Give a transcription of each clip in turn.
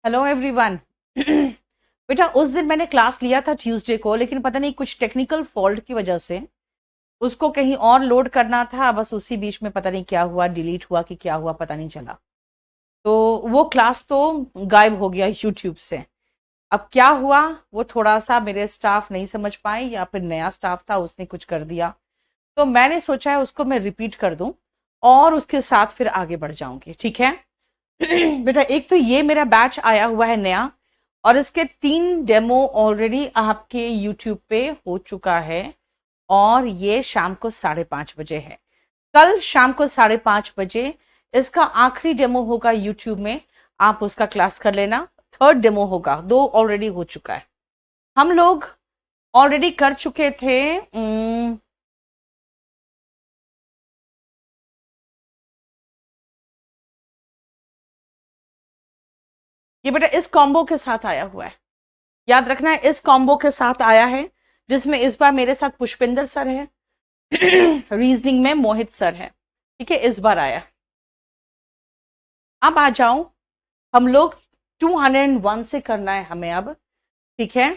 Hello everyone. बेटा उस दिन मैंने क्लास लिया था ट्यूसडे को, लेकिन पता नहीं कुछ टेक्निकल फॉल्ट की वजह से उसको कहीं और लोड करना था। बस उसी बीच में पता नहीं क्या हुआ, डिलीट हुआ कि क्या हुआ पता नहीं चला। तो वो क्लास तो गायब हो गया यूट्यूब से। अब क्या हुआ वो थोड़ा सा मेरे स्टाफ नहीं समझ पाए, या फिर नया स्टाफ था उसने कुछ कर दिया। तो मैंने सोचा है उसको मैं रिपीट कर दूं और उसके साथ फिर आगे बढ़ जाऊंगी, ठीक है। बेटा एक तो ये मेरा बैच आया हुआ है नया, और इसके 3 डेमो ऑलरेडी आपके यूट्यूब पे हो चुका है। और ये शाम को 5:30 बजे है। कल शाम को 5:30 बजे इसका आखिरी डेमो होगा यूट्यूब में। आप उसका क्लास कर लेना। 3rd डेमो होगा, 2 ऑलरेडी हो चुका है। हम लोग ऑलरेडी कर चुके थे। ये बेटा इस कॉम्बो के साथ आया हुआ है, याद रखना है, इस कॉम्बो के साथ आया है, जिसमें इस बार मेरे साथ पुष्पिंदर सर है। रीजनिंग में मोहित सर है, ठीक है, इस बार आया। अब आ जाओ, हम लोग 201 से करना है हमें अब, ठीक है।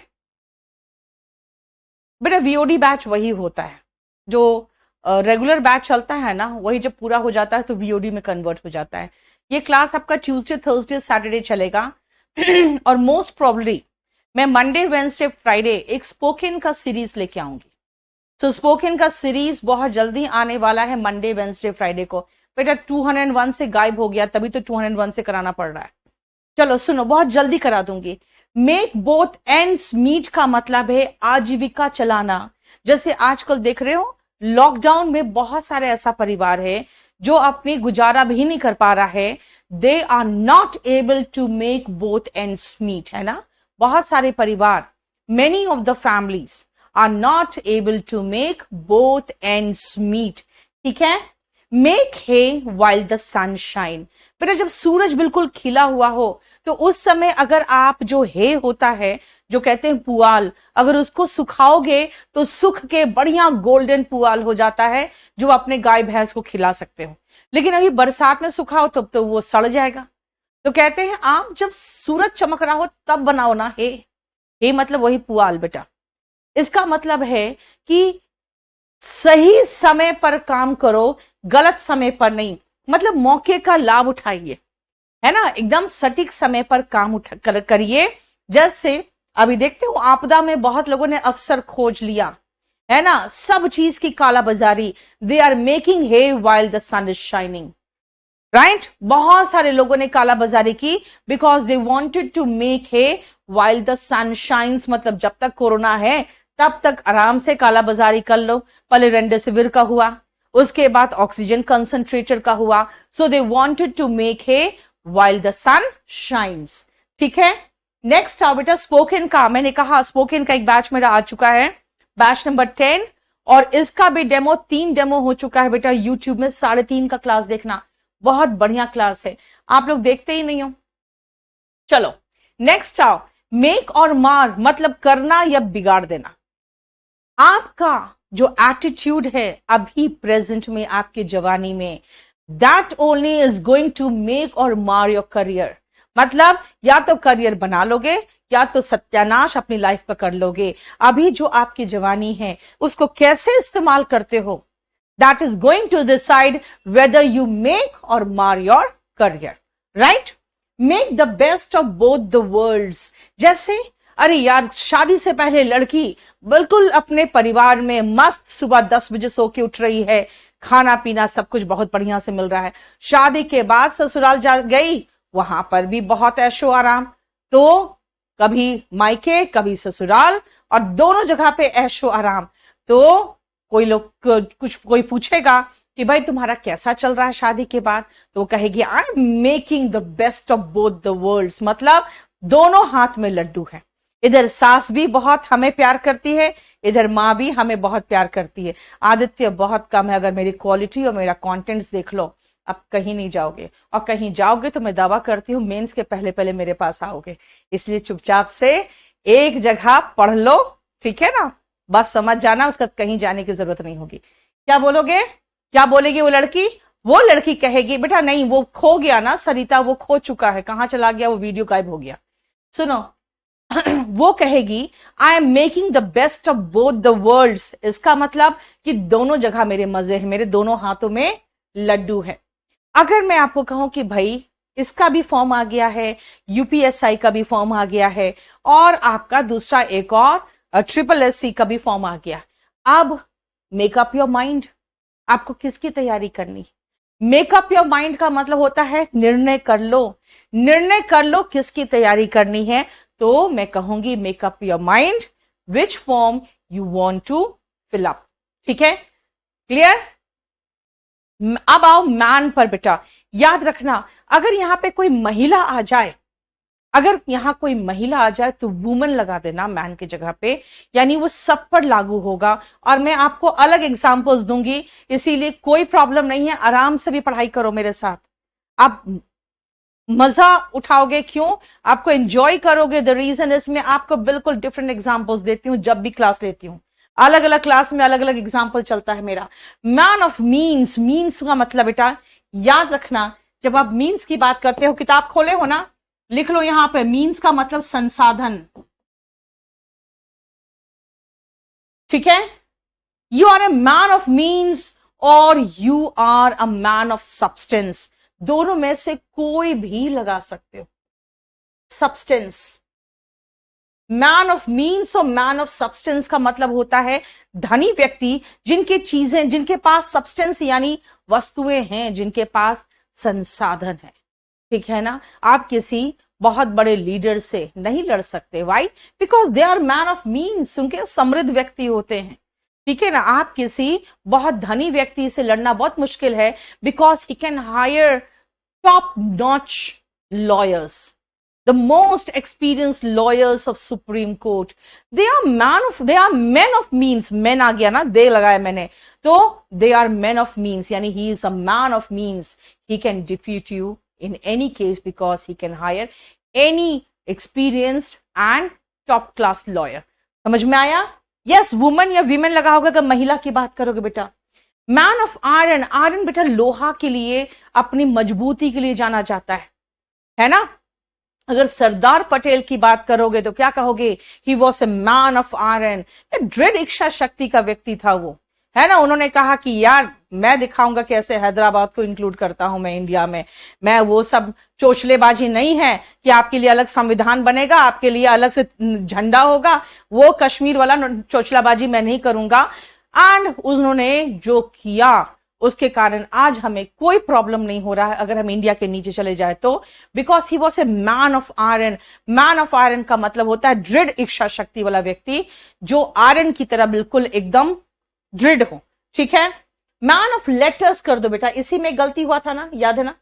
बेटा वीओडी बैच वही होता है जो रेगुलर बैच चलता है ना, वही जब पूरा हो जाता है तो वीओडी में कन्वर्ट हो जाता है। ये क्लास आपका ट्यूसडे थर्सडे सैटरडे चलेगा। और मोस्ट प्रोबेबली मैं मंडे वेंसडे फ्राइडे एक स्पोकन का सीरीज लेके आऊंगी। सो स्पोकन का सीरीज बहुत जल्दी आने वाला है, मंडे वेंसडे फ्राइडे को। बेटा 201 से गायब हो गया, तभी तो 201 से कराना पड़ रहा है। चलो सुनो, बहुत जल्दी करा दूंगी। मेक बोथ एंड्स मीट का मतलब है आजीविका चलाना। जैसे आजकल देख रहे हो लॉकडाउन में बहुत सारे ऐसा परिवार है जो अपनी गुजारा भी नहीं कर पा रहा है। They are not able to make both ends meet, है ना। बहुत सारे परिवार, many of the families are not able to make both ends meet, ठीक है। Make hay while the sun shine. बेटा जब सूरज बिल्कुल खिला हुआ हो तो उस समय अगर आप जो हे होता है, जो कहते हैं पुआल, अगर उसको सुखाओगे तो सूख के बढ़िया गोल्डन पुआल हो जाता है, जो अपने गाय भैंस को खिला सकते हो। लेकिन अभी बरसात में सुखाओ तो वो सड़ जाएगा। तो कहते हैं आप जब सूरज चमक रहा हो तब बनाओ ना हे मतलब वही पुआल बेटा। इसका मतलब है कि सही समय पर काम करो, गलत समय पर नहीं। मतलब मौके का लाभ उठाइए, है ना, एकदम सटीक समय पर काम करिए। जैसे अभी देखते हो आपदा में बहुत लोगों ने अवसर खोज लिया, है ना, सब चीज की कालाबाजारी। They are making hay while the sun is shining, right. बहुत सारे लोगों ने कालाबाजारी की because they wanted to make hay while the sun shines. मतलब जब तक कोरोना है तब तक आराम से कालाबाजारी कर लो। पहले रेमडेसिविर का हुआ, उसके बाद ऑक्सीजन कंसंट्रेटर का हुआ। So they wanted to make hay while the sun shines, ठीक है। नेक्स्ट आओ बेटा स्पोकन का। मैंने कहा स्पोकन का एक बैच मेरा आ चुका है, बैच नंबर 10। और इसका भी डेमो 3 डेमो हो चुका है बेटा यूट्यूब में। 3:30 का क्लास देखना, बहुत बढ़िया क्लास है, आप लोग देखते ही नहीं हो। चलो नेक्स्ट आओ, मेक और मार मतलब करना या बिगाड़ देना। आपका जो एटीट्यूड है अभी प्रेजेंट में, आपके जवानी में, that only is going to make or mar your career. मतलब या तो करियर बना लोगे या तो सत्यानाश अपनी लाइफ का कर लोगे। अभी जो आपकी जवानी है उसको कैसे इस्तेमाल करते हो, that is going to decide whether you make or mar your career, right? Make the best of both the worlds। जैसे अरे यार शादी से पहले लड़की बिल्कुल अपने परिवार में मस्त सुबह 10 बजे सो के उठ रही है, खाना पीना सब कुछ बहुत बढ़िया से मिल रहा है। शादी के बाद ससुराल जा गई, वहां पर भी बहुत ऐशो आराम। तो कभी मायके कभी ससुराल, और दोनों जगह पे ऐशो आराम। तो कोई लोग कुछ कोई पूछेगा कि भाई तुम्हारा कैसा चल रहा है शादी के बाद, तो वो कहेगी I am making the best of both the worlds. मतलब दोनों हाथ में लड्डू है। इधर सास भी बहुत हमें प्यार करती है, इधर माँ भी हमें बहुत प्यार करती है। आदित्य बहुत कम है, अगर मेरी क्वालिटी और मेरा कॉन्टेंट्स देख लो, अब कहीं नहीं जाओगे, और कहीं जाओगे तो मैं दावा करती हूँ मेंस के पहले पहले मेरे पास आओगे। इसलिए चुपचाप से एक जगह पढ़ लो, ठीक है ना, बस समझ जाना, उसका कहीं जाने की जरूरत नहीं होगी। क्या बोलोगे, क्या बोलेगी वो लड़की, वो लड़की कहेगी बेटा नहीं वो खो गया ना सरिता, वो खो चुका है, कहां चला गया, वो वीडियो गायब हो गया। सुनो वो कहेगी I am making the best of both the worlds, इसका मतलब कि दोनों जगह मेरे मजे हैं, मेरे दोनों हाथों में लड्डू है। अगर मैं आपको कहूं कि भाई इसका भी फॉर्म आ गया है, यूपीएसआई का भी फॉर्म आ गया है, और आपका दूसरा एक और ट्रिपल एससी का भी फॉर्म आ गया, अब मेकअप योर माइंड, आपको किसकी तैयारी करनी? मेकअप योर माइंड का मतलब होता है निर्णय कर लो, निर्णय कर लो किसकी तैयारी करनी है। तो मैं कहूंगी make up your mind which form you want to fill up. ठीक है, क्लियर? अब आओ मैन पर बेटा, याद रखना अगर यहां पे कोई महिला आ जाए, अगर यहां कोई महिला आ जाए तो वुमन लगा देना मैन की जगह पे, यानी वो सब पर लागू होगा। और मैं आपको अलग एग्जांपल्स दूंगी, इसीलिए कोई प्रॉब्लम नहीं है, आराम से भी पढ़ाई करो मेरे साथ, आप मजा उठाओगे। क्यों? आपको एंजॉय करोगे। द रीजन इज मैं आपको बिल्कुल डिफरेंट एग्जांपल्स देती हूं जब भी क्लास लेती हूं, अलग अलग क्लास में अलग अलग एग्जाम्पल चलता है मेरा। मैन ऑफ मीन्स, मीन्स का मतलब बेटा याद रखना, जब आप मीन्स की बात करते हो, किताब खोले हो ना, लिख लो यहां पे, मीन्स का मतलब संसाधन। ठीक है, you are a man of means और you are a man of substance, दोनों में से कोई भी लगा सकते हो। सब्सटेंस, मैन ऑफ मीन्स और मैन ऑफ सब्सटेंस का मतलब होता है धनी व्यक्ति, जिनकी चीजें, जिनके पास सब्सटेंस यानी वस्तुएं हैं, जिनके पास संसाधन है। ठीक है ना? आप किसी बहुत बड़े लीडर से नहीं लड़ सकते, why? Because they are man of means, उनके समृद्ध व्यक्ति होते हैं। ठीक है ना? आप किसी बहुत धनी व्यक्ति से लड़ना बहुत मुश्किल है, because he can hire top notch lawyers, the most experienced lawyers of Supreme Court. They are men of means. Men आ गया ना, दे लगाया मैंने, तो they are men of means, यानी he is a man of means. He can defeat you in any case because he can hire any experienced and top class lawyer. समझ में आया? Yes, woman या women लगा होगा अगर महिला की बात करोगे बेटा। मैन ऑफ आयरन, आयरन बेटा लोहा के लिए, अपनी मजबूती के लिए जाना जाता है ना? अगर सरदार पटेल की बात करोगे तो क्या कहोगे? He was a man of iron, दृढ़ इच्छा शक्ति का व्यक्ति था वो, है ना? उन्होंने कहा कि यार मैं दिखाऊंगा कैसे हैदराबाद को इंक्लूड करता हूं मैं इंडिया में, मैं वो सब चोचलेबाजी नहीं है कि आपके लिए अलग संविधान बनेगा, आपके लिए अलग से झंडा होगा, वो कश्मीर वाला चोचलाबाजी मैं नहीं करूंगा। एंड उन्होंने जो किया उसके कारण आज हमें कोई प्रॉब्लम नहीं हो रहा है अगर हम इंडिया के नीचे चले जाए तो, because he was a man of iron. Man of iron का मतलब होता है दृढ़ इच्छा शक्ति वाला व्यक्ति, जो आयरन की तरह बिल्कुल एकदम दृढ़ हो। ठीक है, मैन ऑफ लेटर्स कर दो बेटा, इसी में गलती हुआ था ना, याद है ना?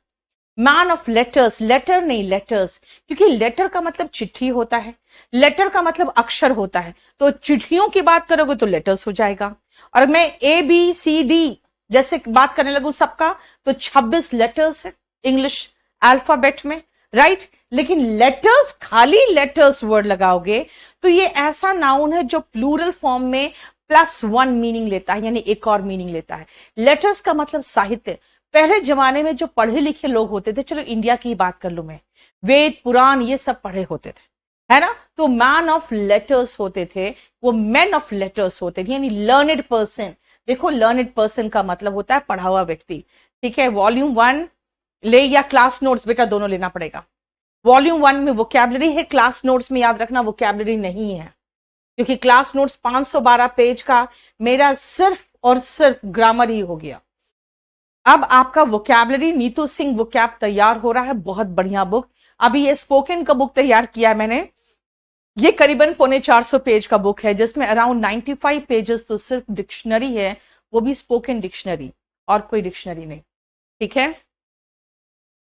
मैन ऑफ लेटर्स, लेटर नहीं लेटर्स, क्योंकि लेटर का मतलब चिट्ठी होता है, लेटर का मतलब अक्षर होता है, तो चिट्ठियों की बात करोगे तो लेटर्स हो जाएगा। और मैं ए बी सी डी जैसे बात करने लगू सबका, तो 26 लेटर्स है इंग्लिश अल्फाबेट में, राइट? लेकिन लेटर्स, खाली लेटर्स वर्ड लगाओगे तो ये ऐसा नाउन है जो प्लूरल फॉर्म में +1 मीनिंग लेता है, यानी एक और मीनिंग लेता है। लेटर्स का मतलब साहित्य। पहले जमाने में जो पढ़े लिखे लोग होते थे, चलो इंडिया की बात कर लू मैं, वेद पुराण ये सब पढ़े होते थे, है ना? तो मैन ऑफ लेटर्स होते थे, वो मैन ऑफ लेटर्स होते थे, यानी लर्नेड पर्सन। देखो लर्नेड पर्सन का मतलब होता है पढ़ा हुआ व्यक्ति। ठीक है, वॉल्यूम 1 ले या क्लास नोट्स, बेटा दोनों लेना पड़ेगा। वॉल्यूम 1 में वोकैबुलरी है, क्लास नोट्स में याद रखना वोकैबुलरी नहीं है, क्योंकि क्लास नोट्स 512 पेज का मेरा सिर्फ और सिर्फ ग्रामर ही हो गया। अब आपका वोकैबुलरी, नीतू सिंह वोकैब तैयार हो रहा है, बहुत बढ़िया बुक। अभी ये स्पोकन का बुक तैयार किया है मैंने, ये करीबन 450 पेज का बुक है, जिसमें अराउंड 95 पेजेस तो सिर्फ डिक्शनरी है, वो भी स्पोकन डिक्शनरी, और कोई डिक्शनरी नहीं। ठीक है,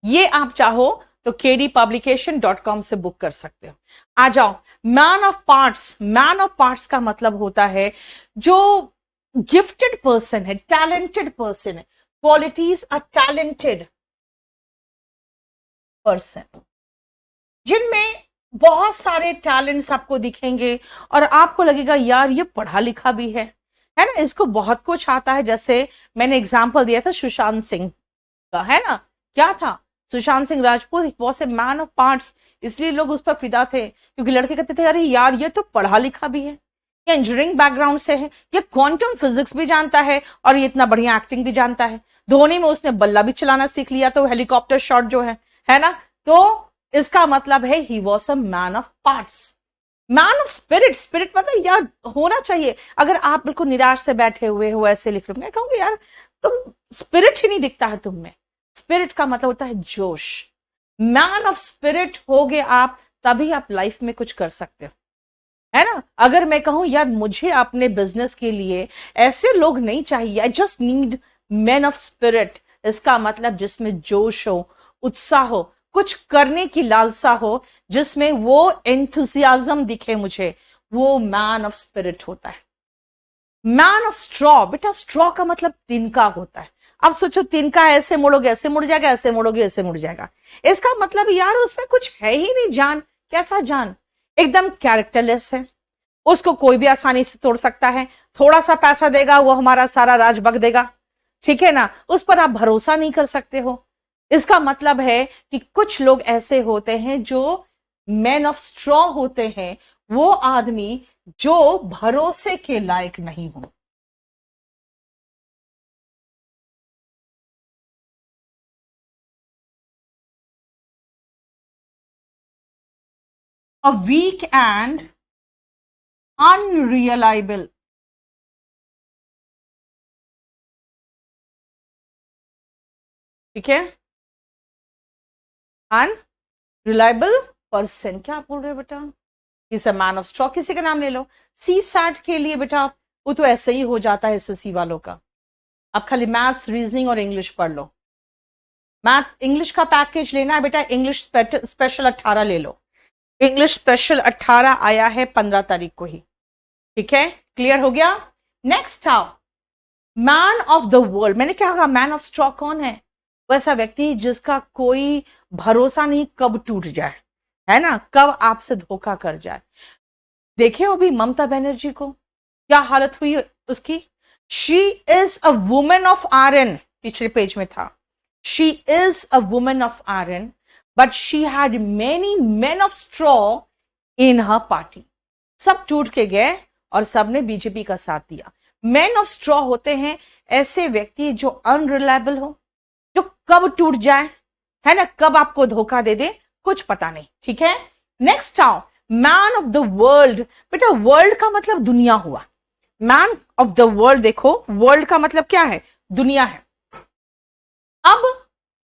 ये आप चाहो तो kdpublication.com से बुक कर सकते हो। आ जाओ man of parts. Man of parts का मतलब होता है जो गिफ्टेड पर्सन है, टैलेंटेड पर्सन है, क्वालिटीज अ टैलेंटेड पर्सन, जिनमें बहुत सारे टैलेंट्स आपको दिखेंगे और आपको लगेगा यार ये पढ़ा लिखा भी है ना, इसको बहुत कुछ आता है। जैसे मैंने एग्जांपल दिया था सुशांत सिंह, है ना, क्या था, Sushant Singh Rajput was a man of parts, इसलिए लोग उस पर फिदा थे, क्योंकि लड़के कहते थे अरे यार ये तो पढ़ा लिखा भी है, ये इंजीनियरिंग बैकग्राउंड से है, ये क्वांटम फिजिक्स भी जानता है और ये इतना बढ़िया एक्टिंग भी जानता है। धोनी में उसने बल्ला भी चलाना सीख लिया, तो हेलीकॉप्टर शॉट जो है ना, तो इसका मतलब है ही was a man of parts, man of spirit. Spirit मतलब यार होना चाहिए। अगर आप बिल्कुल निराश से बैठे हुए हो ऐसे लिख रहे हो, मैं कहूंगी यार तुम स्पिरिट ही नहीं दिखता है तुम में। स्पिरिट का मतलब होता है जोश। मैन ऑफ स्पिरिट होगे आप, तभी आप लाइफ में कुछ कर सकते हो, है ना। अगर मैं कहूं यार मुझे अपने बिजनेस के लिए ऐसे लोग नहीं चाहिए, I just need man of spirit, इसका मतलब जिसमें जोश हो, उत्साह हो, कुछ करने की लालसा हो, जिसमें वो एंथुसियाज्म दिखे मुझे, वो मैन ऑफ स्पिरिट होता है। मैन ऑफ स्ट्रॉ, बेटा स्ट्रॉ का मतलब तिनका होता है। अब सोचो तिनका ऐसे मोड़ोगे ऐसे मुड़ जाएगा, ऐसे मोड़ोगे ऐसे मुड़ जाएगा, इसका मतलब यार उसमें कुछ है ही नहीं जान। कैसा जान, एकदम कैरेक्टरलेस है, उसको कोई भी आसानी से तोड़ सकता है, थोड़ा सा पैसा देगा वो हमारा सारा राज बक देगा, ठीक है ना, उस पर आप भरोसा नहीं कर सकते हो। इसका मतलब है कि कुछ लोग ऐसे होते हैं जो मैन ऑफ स्ट्रॉ होते हैं, वो आदमी जो भरोसे के लायक नहीं हो। अ वीक एंड अनरियलाइबल, ठीक है, अनरिलायबल पर्सन, क्या आप बोल रहे हो बेटा, is a man of straw. किसी का नाम ले लो, सी सैट के लिए बेटा वो तो ऐसे ही हो जाता है एसएससी वालों का। आप खाली मैथ्स रीजनिंग और इंग्लिश पढ़ लो, मैथ इंग्लिश का पैकेज लेना है बेटा, इंग्लिश स्पेशल 18 ले लो, इंग्लिश स्पेशल 18 आया है 15 तारीख को ही, ठीक है, क्लियर हो गया। नेक्स्ट आओ, मैन ऑफ द वर्ल्ड। मैंने क्या कहा, मैन ऑफ स्ट्रॉ कौन है, वैसा व्यक्ति जिसका कोई भरोसा नहीं कब टूट जाए, है ना, कब आपसे धोखा कर जाए। देखे हो भी ममता बनर्जी को क्या हालत हुई उसकी, she is a women of iron, पिछले पेज में था, she is a women of iron but she had many main of straw in her party. सब टूट के गए और सबने बीजेपी का साथ दिया। मैन ऑफ स्ट्रॉ होते हैं ऐसे व्यक्ति जो अनरिलायबल हो, जो कब टूट जाए, है ना, कब आपको धोखा दे दे कुछ पता नहीं, ठीक है। नेक्स्ट आओ, मैन ऑफ द वर्ल्ड। बेटा वर्ल्ड का मतलब दुनिया हुआ, मैन ऑफ द वर्ल्ड, देखो वर्ल्ड का मतलब क्या है, दुनिया है। अब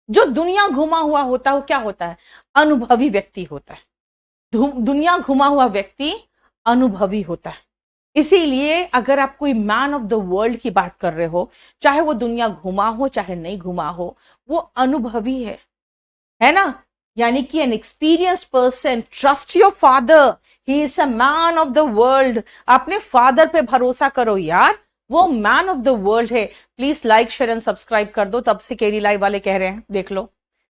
जो दुनिया घुमा हुआ होता है वो क्या होता है, अनुभवी व्यक्ति होता है। दुनिया घुमा हुआ व्यक्ति अनुभवी होता है। इसीलिए अगर आप कोई मैन ऑफ द वर्ल्ड की बात कर रहे हो, चाहे वो दुनिया घुमा हो चाहे नहीं घुमा हो, वो अनुभवी है ना, यानी कि an experience person. Trust your father, he is a man of the world. अपने फादर पे भरोसा करो यार, वो मैन ऑफ द वर्ल्ड है। Please like share and subscribe कर दो, तब से केडी लाइव वाले कह रहे हैं, देख लो,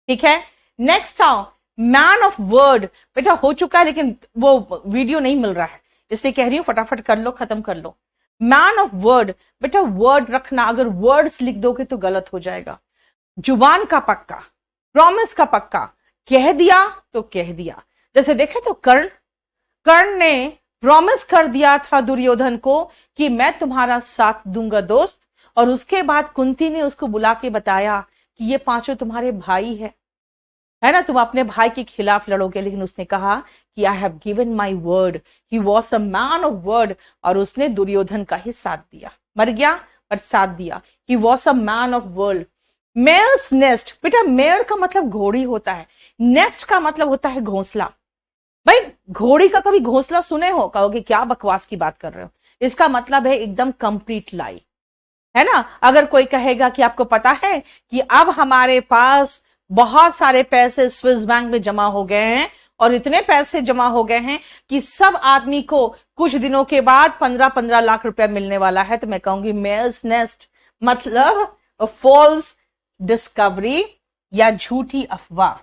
ठीक है। नेक्स्ट आओ, मैन ऑफ वर्ड। बेटा हो चुका है लेकिन वो वीडियो नहीं मिल रहा है, इसलिए कह रही हूं फटाफट कर लो, खत्म कर लो। मैन ऑफ वर्ड, बेटा वर्ड रखना, अगर वर्ड्स लिख दोगे तो गलत हो जाएगा। जुबान का पक्का, प्रॉमिस का पक्का, कह दिया तो कह दिया। जैसे देखे तो कर्ण, कर्ण ने प्रॉमिस कर दिया था दुर्योधन को कि मैं तुम्हारा साथ दूंगा दोस्त, और उसके बाद कुंती ने उसको बुला के बताया कि ये पांचों तुम्हारे भाई है ना, तुम अपने भाई के खिलाफ लड़ोगे, लेकिन उसने कहा कि I have given my word, he was a man of word, और उसने दुर्योधन का ही साथ दिया, मर गया पर साथ दिया। He was a man of world. Mare's nest, बेटा मेयर का मतलब घोड़ी होता है, नेस्ट का मतलब होता है घोंसला। भाई घोड़ी का कभी घोंसला सुने हो, कहोगे क्या बकवास की बात कर रहे हो, इसका मतलब है एकदम कंप्लीट लाई, है ना। अगर कोई कहेगा कि आपको पता है कि अब हमारे पास बहुत सारे पैसे स्विस बैंक में जमा हो गए हैं, और इतने पैसे जमा हो गए हैं कि सब आदमी को कुछ दिनों के बाद 15-15 लाख रुपया मिलने वाला है, तो मैं कहूंगी मेयर्स नेस्ट मतलब फॉल्स डिस्कवरी या झूठी अफवाह।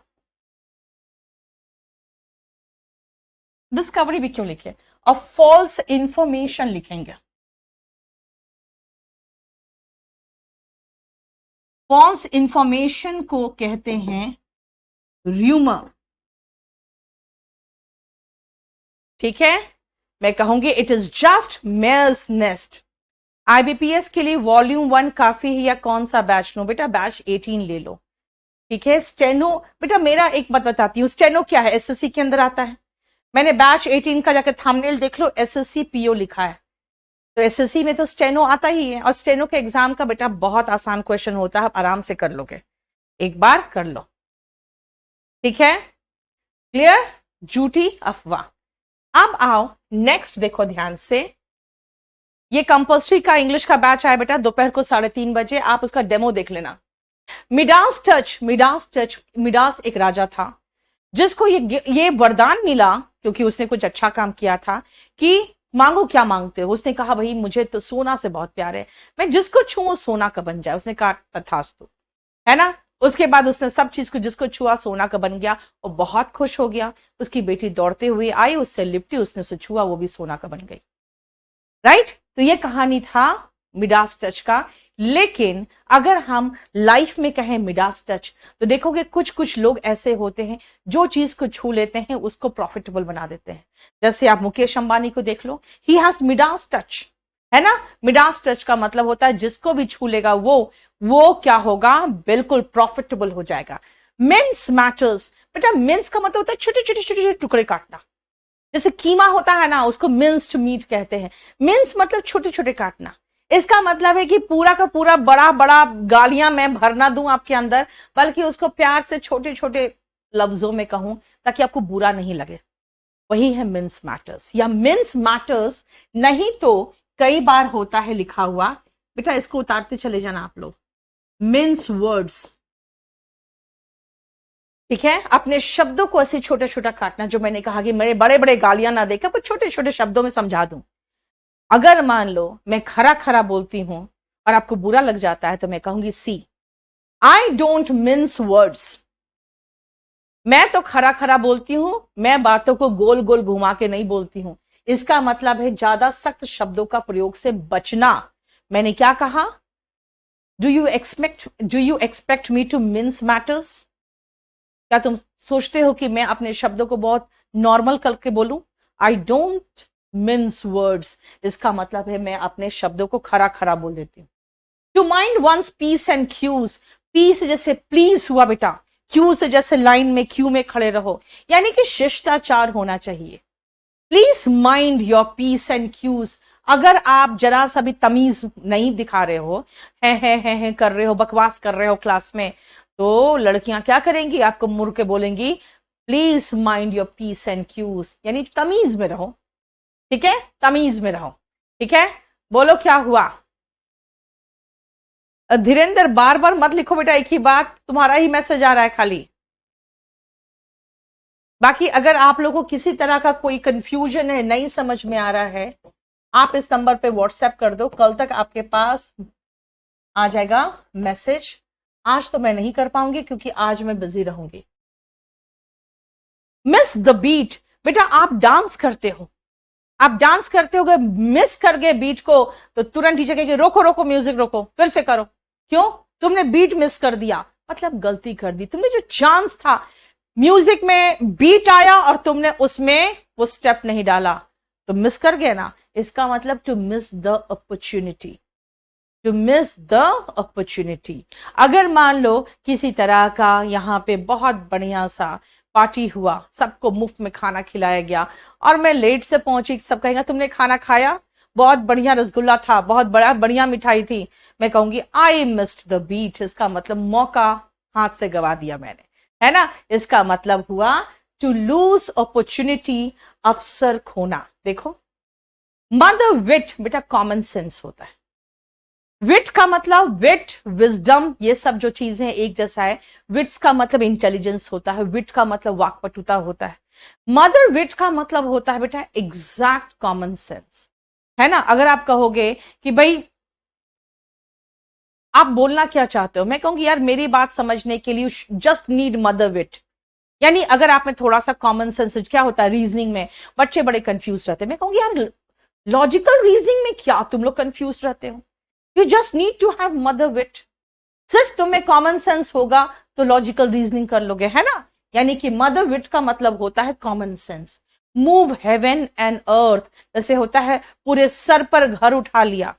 डिस्कवरी भी क्यों लिखे, और फॉल्स इंफॉर्मेशन लिखेंगे। फॉल्स इंफॉर्मेशन को कहते हैं र्यूमर। ठीक है, मैं कहूंगी it is just mare's nest. IBPS के लिए वॉल्यूम 1 काफी है या कौन सा बैच लो? बेटा बैच 18 ले लो। ठीक है, स्टेनो बेटा मेरा एक बात बताती हूँ, स्टेनो क्या है? एसएससी के अंदर आता है। मैंने बैच 18 का जाकर थंबनेल देख लो, एसएससी पीओ लिखा है, तो एसएससी में तो स्टेनो आता ही है। और स्टेनो के एग्जाम का बेटा बहुत आसान क्वेश्चन होता है, आप आराम से कर लोगे, एक बार कर लो। ठीक है, क्लियर? झूठी अफवाह। अब आओ नेक्स्ट, देखो ध्यान से, ये कंपल्सरी का इंग्लिश का बैच आया बेटा दोपहर को 3:30 बजे, आप उसका डेमो देख लेना। मिडास टच, मिडास एक राजा था जिसको ये वरदान मिला क्योंकि उसने कुछ अच्छा काम किया था कि मांगो क्या मांगते हो। उसने कहा भाई मुझे तो सोना से बहुत प्यार है, मैं जिसको छूऊं सोना का बन जाए। उसने कहा तथास्तु, है ना। उसके बाद उसने सब चीज को जिसको छुआ सोना का बन गया, वो बहुत खुश हो गया। उसकी बेटी दौड़ते हुए आई, उससे लिपटी, उसने उसे छुआ, वो भी सोना का बन गई। राइट, तो ये कहानी था मिडास टच का। लेकिन अगर हम लाइफ में कहें मिडास टच, तो देखोगे कुछ कुछ लोग ऐसे होते हैं जो चीज को छू लेते हैं उसको प्रॉफिटेबल बना देते हैं। जैसे आप मुकेश अंबानी को देख लो, ही हैज मिडास टच, है ना। मिडास टच का मतलब होता है जिसको भी छू लेगा वो क्या होगा, बिल्कुल प्रॉफिटेबल हो जाएगा। मिन्स मैटर्स, बेटा मिन्स का मतलब होता है छोटे छोटे छोटे छोटे टुकड़े काटना। जैसे कीमा होता है ना, उसको मिन्स्ड मीट कहते हैं। मिन्स मतलब छोटे छोटे काटना। इसका मतलब है कि पूरा का पूरा बड़ा बड़ा गालियां मैं भरना दूं आपके अंदर, बल्कि उसको प्यार से छोटे छोटे लफ्जों में कहूं ताकि आपको बुरा नहीं लगे। वही है मिन्स मैटर्स, या मिन्स मैटर्स नहीं तो कई बार होता है लिखा हुआ, बेटा इसको उतारते चले जाना आप लोग, मिन्स वर्ड्स। ठीक है, अपने शब्दों को ऐसे छोटा छोटा काटना, जो मैंने कहा कि मेरे बड़े बड़े गालियां ना देकर पर छोटे छोटे शब्दों में समझा दूं। अगर मान लो मैं खरा खरा बोलती हूं और आपको बुरा लग जाता है, तो मैं कहूंगी सी आई डोंट मिन्स वर्ड्स। मैं तो खरा खरा बोलती हूं, मैं बातों को गोल गोल घुमा के नहीं बोलती हूं। इसका मतलब है ज्यादा सख्त शब्दों का प्रयोग से बचना। मैंने क्या कहा? Do you expect me to mince matters? क्या तुम सोचते हो कि मैं अपने शब्दों को बहुत नॉर्मल करके बोलूं? आई डोंट मिन्स वर्ड्स, इसका मतलब है मैं अपने शब्दों को खरा खरा बोल देती हूँ। To mind one's p's and q's, p's जैसे प्लीज हुआ बेटा, क्यू से जैसे लाइन में क्यू में खड़े रहो, यानी कि शिष्टाचार होना चाहिए। Please mind your p's and q's. अगर आप जरा सा भी तमीज नहीं दिखा रहे हो, है कर रहे हो, बकवास कर रहे हो क्लास में, तो लड़कियां क्या करेंगी? आपको मुड़ के बोलेंगी please mind your p's and q's, यानी तमीज में रहो। ठीक है, तमीज में रहो। ठीक है, बोलो क्या हुआ? धीरेन्द्र बार बार मत लिखो बेटा एक ही बात, तुम्हारा ही मैसेज आ रहा है खाली। बाकी अगर आप लोगों को किसी तरह का कोई कंफ्यूजन है, नहीं समझ में आ रहा है, आप इस नंबर पे व्हाट्सएप कर दो, कल तक आपके पास आ जाएगा मैसेज। आज तो मैं नहीं कर पाऊंगी क्योंकि आज मैं बिजी रहूंगी। मिस द बीट, बेटा आप डांस करते हो, आप डांस करते हो, मिस कर गए बीट को तो तुरंत टीचर कहेगी रोको रोको म्यूजिक रोको, फिर से करो। क्यों? तुमने बीट मिस कर दिया, मतलब गलती कर दी। तुमने जो चांस था, म्यूजिक में बीट आया और तुमने उसमें वो स्टेप नहीं डाला, तो मिस कर गए ना। इसका मतलब to miss the opportunity, to miss the opportunity. अगर मान लो किसी तरह का यहाँ पे बहुत बढ़िया सा पार्टी हुआ, सबको मुफ्त में खाना खिलाया गया और मैं लेट से पहुंची, सब कहेगा तुमने खाना खाया? बहुत बढ़िया रसगुल्ला था, बहुत बड़ा बढ़िया मिठाई थी। मैं कहूंगी आई मिस्ड द बीट, इसका मतलब मौका हाथ से गवा दिया मैंने, है ना। इसका मतलब हुआ टू लूज अपॉर्चुनिटी, अवसर खोना। देखो मदर विट, बेटा कॉमन सेंस होता है। विट का मतलब विट, विजडम, ये सब जो चीजें एक जैसा है। विट्स का मतलब इंटेलिजेंस होता है, विट का मतलब वाकपटुता होता है। मदर विट का मतलब होता है बेटा एग्जैक्ट कॉमन सेंस, है ना। अगर आप कहोगे कि भाई आप बोलना क्या चाहते हो, मैं कहूंगी यार मेरी बात समझने के लिए जस्ट नीड मदर विट। यानी अगर आप में थोड़ा सा कॉमन सेंस, क्या होता है रीजनिंग में बच्चे बड़े कंफ्यूज रहते हैं, मैं कहूंगी यार लॉजिकल रीजनिंग में क्या तुम लोग कंफ्यूज रहते हो, you just need to have mother wit. सिर्फ तुम्हें कॉमन सेंस होगा तो लॉजिकल रीजनिंग कर लोगे, है ना। यानी कि मदर विट का मतलब होता है common sense. Move heaven and earth, जैसे होता है पूरे सर पर घर उठा लिया,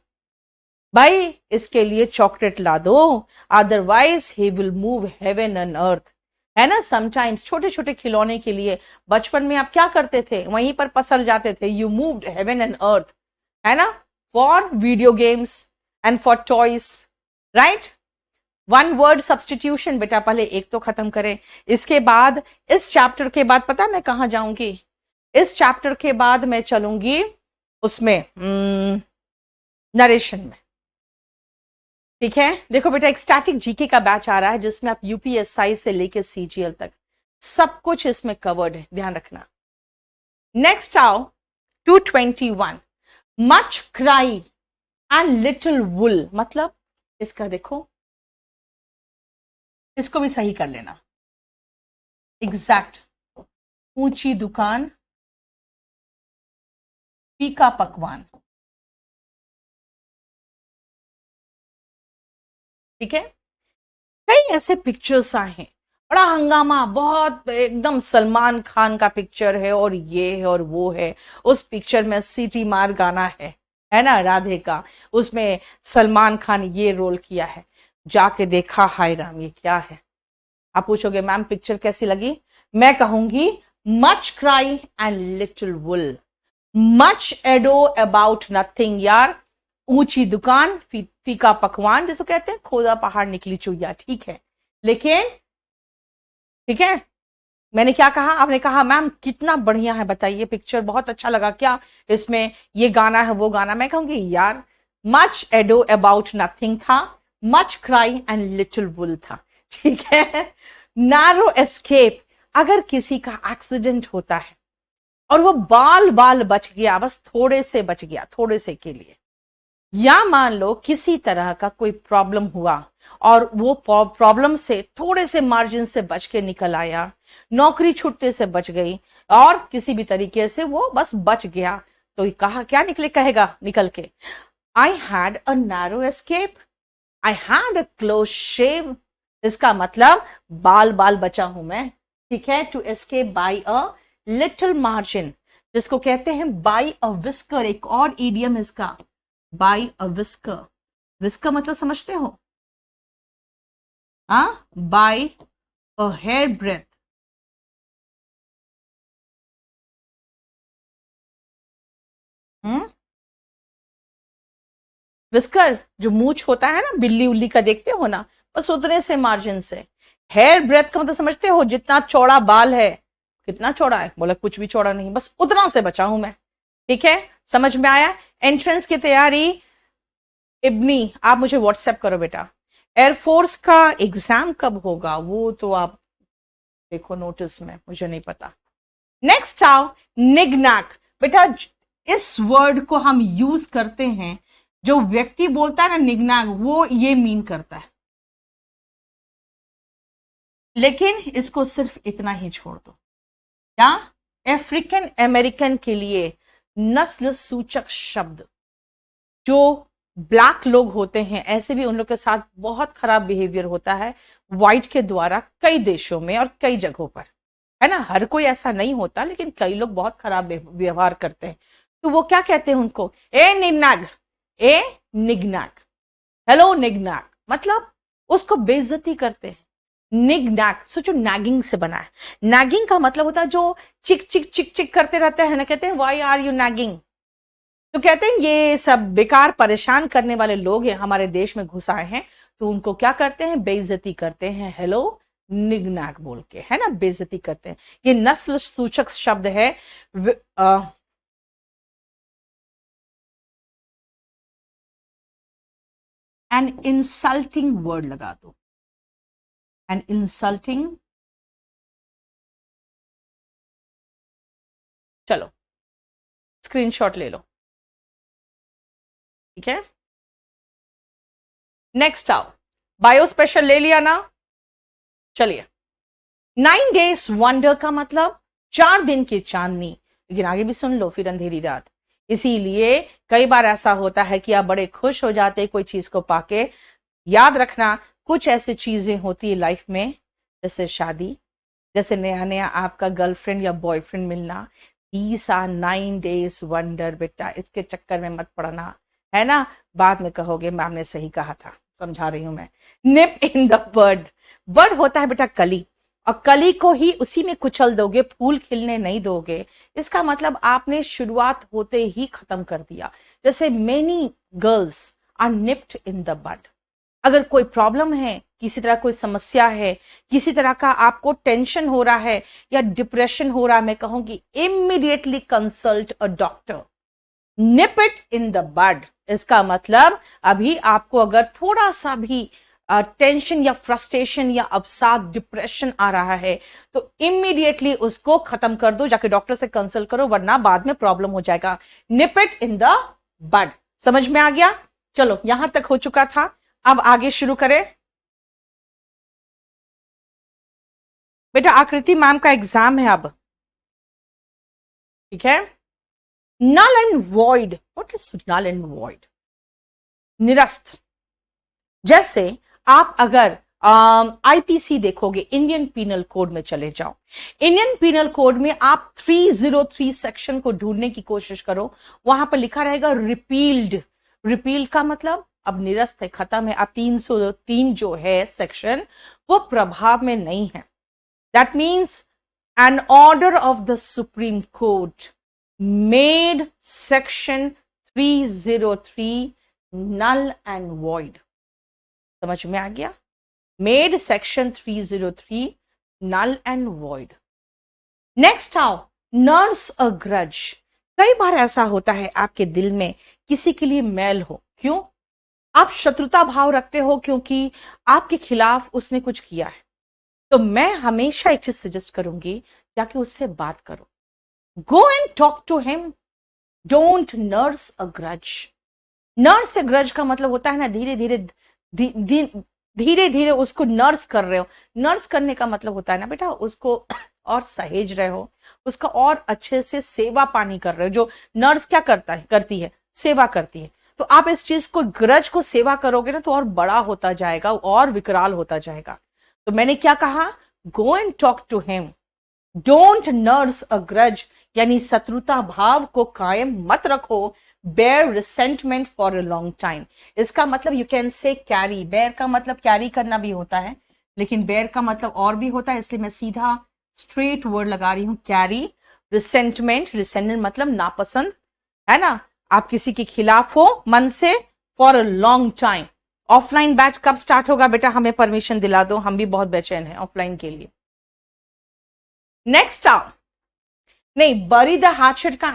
भाई इसके लिए चॉकलेट ला दो, otherwise he will move heaven and earth, है ना। समटाइम्स छोटे छोटे खिलौने के लिए बचपन में आप क्या करते थे, वहीं पर पसर जाते थे, you moved heaven and earth, है ना, for video games and for toys, right. One word substitution, बेटा पहले एक तो खत्म करें, इसके बाद इस चैप्टर के बाद पता मैं कहां जाऊंगी, इस चैप्टर के बाद मैं चलूंगी उसमें नरेशन में, ठीक है। देखो बेटा एक स्टैटिक जीके का बैच आ रहा है जिसमें आप यूपीएसआई से लेके सीजीएल तक सब कुछ इसमें कवर्ड है, ध्यान रखना। नेक्स्ट आओ 221, मच क्राई एंड लिटिल वुल, मतलब इसका देखो, इसको भी सही कर लेना, एग्जैक्ट, ऊंची दुकान फीका पकवान, ठीक है। कई ऐसे पिक्चर्स आए हैं, बड़ा हंगामा, बहुत एकदम सलमान खान का पिक्चर है और ये है और वो है, उस पिक्चर में सिटी मार गाना है ना, राधे का, उसमें सलमान खान ये रोल किया है। जाके देखा, हाय राम ये क्या है। आप पूछोगे मैम पिक्चर कैसी लगी, मैं कहूंगी much cry and little wool, much ado about nothing यार, ऊंची दुकान फीका पकवान, जिसको कहते हैं खोदा पहाड़ निकली चुईया, ठीक है। लेकिन ठीक है, मैंने क्या कहा, आपने कहा मैम कितना बढ़िया है, बताइए पिक्चर बहुत अच्छा लगा क्या, इसमें ये गाना है वो गाना, मैं कहूंगी यार मच एडो अबाउट नथिंग था, मच क्राई एंड लिटिल वुल था, ठीक है। नैरो एस्केप, अगर किसी का एक्सीडेंट होता है और वो बाल बाल बच गया, बस थोड़े से बच गया, थोड़े से के लिए, या मान लो किसी तरह का कोई प्रॉब्लम हुआ और वो प्रॉब्लम से थोड़े से मार्जिन से बच के निकल आया, नौकरी छुट्टे से बच गई और किसी भी तरीके से वो बस बच गया, तो कहा क्या निकले, कहेगा निकल के, I had a narrow escape, I had a close shave, इसका मतलब बाल बाल बचा हूं मैं, ठीक है। To escape by a little margin, जिसको कहते हैं बाय अ विस्कर, एक और ईडियम इसका, बाय अ विस्कर, विस्कर मतलब समझते हो, हाँ, by a hair breadth, whisker जो मूछ होता है ना, बिल्ली उल्ली का देखते हो ना, बस उतने से मार्जिन से। हेयर ब्रेथ का मतलब समझते हो, जितना चौड़ा बाल है, कितना चौड़ा है, बोला कुछ भी चौड़ा नहीं, बस उतना से बचा हूं मैं, ठीक है। समझ में आया। एंट्रेंस की तैयारी, इब्नी आप मुझे व्हाट्सएप करो बेटा, एयरफोर्स का एग्जाम कब होगा वो तो आप देखो नोटिस में, मुझे नहीं पता। नेक्स्ट आओ निग्नैक, बेटा इस वर्ड को हम यूज करते हैं, जो व्यक्ति बोलता है ना निग्नैक, वो ये मीन करता है, लेकिन इसको सिर्फ इतना ही छोड़ दो, क्या, अफ्रीकन अमेरिकन के लिए नस्ल सूचक शब्द, जो ब्लैक लोग होते हैं ऐसे भी उन लोग के साथ बहुत खराब बिहेवियर होता है व्हाइट के द्वारा, कई देशों में और कई जगहों पर, है ना। हर कोई ऐसा नहीं होता, लेकिन कई लोग बहुत खराब व्यवहार करते हैं, तो वो क्या कहते हैं उनको, ए निग्नैग, ए निग्नैग, हेलो निग्नैग, मतलब उसको बेइज्जती करते हैं। निग्नैग सोचो नैगिंग से बना है, नैगिंग का मतलब होता है जो चिक चिक चिक चिक करते रहते हैं ना, कहते हैं व्हाई आर यू नैगिंग, तो कहते हैं ये सब बेकार परेशान करने वाले लोग हैं हमारे देश में घुस आए हैं, तो उनको क्या करते हैं, बेइज्जती करते हैं, हेलो निग्नैग बोल के, है ना, बेइज्जती करते हैं। ये नस्ल सूचक शब्द है, एन इंसल्टिंग वर्ड लगा दो, एन इंसल्टिंग, चलो स्क्रीनशॉट ले लो, ठीक है। नेक्स्ट आओ, बायो स्पेशल ले लिया ना, चलिए। 9 days वंडर का मतलब 4 दिन की चांदनी, लेकिन आगे भी सुन लो, फिर अंधेरी रात, इसीलिए कई बार ऐसा होता है कि आप बड़े खुश हो जाते कोई चीज को पाके, याद रखना कुछ ऐसी चीजें होती है लाइफ में, जैसे शादी, जैसे नया नया आपका गर्लफ्रेंड या बॉयफ्रेंड मिलना। दीज आर 9 days वंडर बेटा, इसके चक्कर में मत पड़ना, है ना। बाद में कहोगे मैम ने सही कहा था, समझा रही हूं मैं। निप इन द बर्ड, बर्ड होता है बेटा कली, और कली को ही उसी में कुचल दोगे, फूल खिलने नहीं दोगे। इसका मतलब आपने शुरुआत होते ही खत्म कर दिया। जैसे many girls are nipped in the bud. अगर कोई प्रॉब्लम है, किसी तरह कोई समस्या है, किसी तरह का आपको टेंशन हो रहा है या डिप्रेशन हो रहा है, मैं कहूंगी immediately consult a doctor. Nip it in the bud, इसका मतलब अभी आपको अगर थोड़ा सा भी टेंशन या फ्रस्ट्रेशन या अवसाद, डिप्रेशन आ रहा है, तो इमीडिएटली उसको खत्म कर दो, जाके डॉक्टर से कंसल्ट करो, वरना बाद में प्रॉब्लम हो जाएगा। निप इट इन द बड, समझ में आ गया? चलो यहां तक हो चुका था, अब आगे शुरू करें। बेटा आकृति मैम का एग्जाम है अब, ठीक है। Null and void, what is null and void? निरस्त। जैसे आप अगर आईपीसी देखोगे, इंडियन पीनल कोड में चले जाओ, इंडियन पीनल कोड में आप 303 सेक्शन को ढूंढने की कोशिश करो, वहां पर लिखा रहेगा रिपील्ड। रिपील्ड का मतलब अब निरस्त है, खत्म है। अब 303 जो है सेक्शन वो प्रभाव में नहीं है। That means an order of the Supreme Court made section 303 null and void. समझ में आ गया? Made section 303 null and void. Next आओ, नर्स अ ग्रज। कई बार ऐसा होता है आपके दिल में किसी के लिए मैल हो, क्यों? आप शत्रुता भाव रखते हो क्योंकि आपके खिलाफ उसने कुछ किया है। तो मैं हमेशा एक चीज सजेस्ट करूंगी, जाके उससे बात करो, go and talk to him, don't nurse a grudge. Nurse a grudge का मतलब होता है ना, धीरे धीरे धीरे धीरे उसको नर्स कर रहे हो। नर्स करने का मतलब होता है ना बेटा, उसको और सहेज रहे हो, उसका और अच्छे से सेवा पानी कर रहे हो। जो नर्स क्या करती है, सेवा करती है। तो आप इस चीज को, ग्रज को सेवा करोगे ना, तो और बड़ा होता जाएगा और विकराल होता जाएगा। तो मैंने क्या कहा, go and talk to him, don't nurse a grudge, यानी शत्रुता भाव को कायम मत रखो। Bear resentment for a long time, इसका मतलब you can say carry. Bear का मतलब कैरी करना भी होता है, लेकिन बेयर का मतलब और भी होता है, इसलिए मैं सीधा स्ट्रेट वर्ड लगा रही हूं, कैरी। रिसेंटमेंट, रिसेंटमेंट मतलब नापसंद, है ना, आप किसी के खिलाफ हो मन से, for a long time. Offline batch कब स्टार्ट होगा बेटा? हमें परमिशन दिला दो, हम भी बहुत बेचैन हैं ऑफलाइन के लिए। नेक्स्ट आओ, नहीं, बरी द हैचेट का